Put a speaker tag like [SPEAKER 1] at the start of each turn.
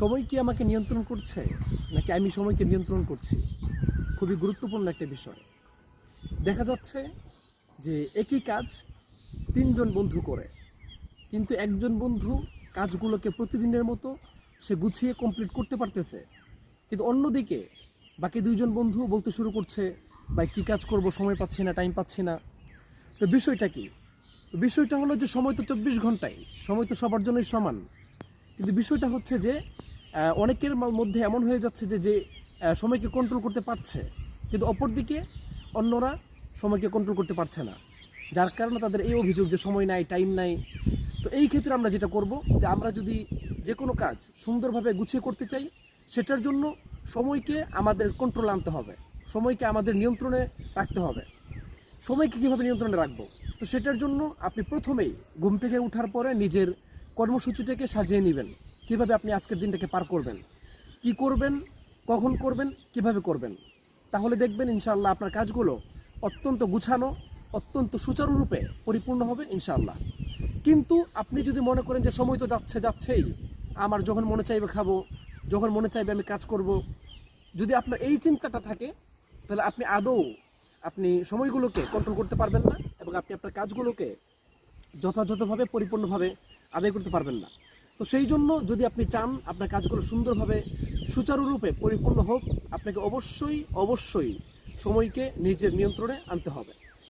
[SPEAKER 1] সময় কি আমাকে নিয়ন্ত্রণ করছে নাকি আমি সময়কে নিয়ন্ত্রণ করছি? খুবই গুরুত্বপূর্ণ একটা বিষয়। দেখা যাচ্ছে যে একই কাজ ৩ জন বন্ধু করে, কিন্তু একজন বন্ধু কাজগুলোকে প্রতিদিনের মতো সে গুছিয়ে কমপ্লিট করতে পারতেছে, কিন্তু অন্যদিকে বাকি ২ জন বন্ধু বলতে শুরু করছে, ভাই কী কাজ করব, সময় পাচ্ছি না, টাইম পাচ্ছি না। তো বিষয়টা কি? বিষয়টা হলো যে সময় তো ২৪ ঘন্টাই, সময় তো সবার জন্যই সমান। কিন্তু বিষয়টা হচ্ছে যে অনেকের মধ্যে এমন হয়ে যাচ্ছে যে সময়কে কন্ট্রোল করতে পারছে, কিন্তু অপরদিকে অন্যরা সময়কে কন্ট্রোল করতে পারছে না, যার কারণে তাদের এই অভিযোগ যে সময় নাই, টাইম নাই। তো এই ক্ষেত্রে আমরা যেটা করব, যে আমরা যদি যে কোনো কাজ সুন্দরভাবে গুছিয়ে করতে চাই, সেটার জন্য সময়কে আমাদের কন্ট্রোলে আনতে হবে, সময়কে আমাদের নিয়ন্ত্রণে রাখতে হবে। সময়কে কীভাবে নিয়ন্ত্রণে রাখবো? তো সেটার জন্য আপনি প্রথমেই ঘুম থেকে ওঠার পরে নিজের কর্মসূচিটাকে সাজিয়ে নেবেন। কীভাবে আপনি আজকের দিনটাকে পার করবেন, কি করবেন, কখন করবেন, কিভাবে করবেন। তাহলে দেখবেন ইনশাআল্লাহ আপনার কাজগুলো অত্যন্ত গুছানো, অত্যন্ত সুচারুরূপে পরিপূর্ণ হবে ইনশাআল্লাহ। কিন্তু আপনি যদি মনে করেন যে সময় তো যাচ্ছেই, আমার যখন মনে চাইবে খাবো, যখন মনে চাইবে আমি কাজ করব, যদি আপনার এই চিন্তাটা থাকে, তাহলে আপনি সময়গুলোকে কন্ট্রোল করতে পারবেন না, এবং আপনি আপনার কাজগুলোকে যথাযথভাবে পরিপূর্ণভাবে আদায় করতে পারবেন না। তো সেই জন্য যদি আপনি চান আপনার কাজগুলো সুন্দরভাবে সুচারুরূপে পরিপূর্ণ হোক, আপনাকে অবশ্যই সময়কে নিজের নিয়ন্ত্রণে আনতে হবে।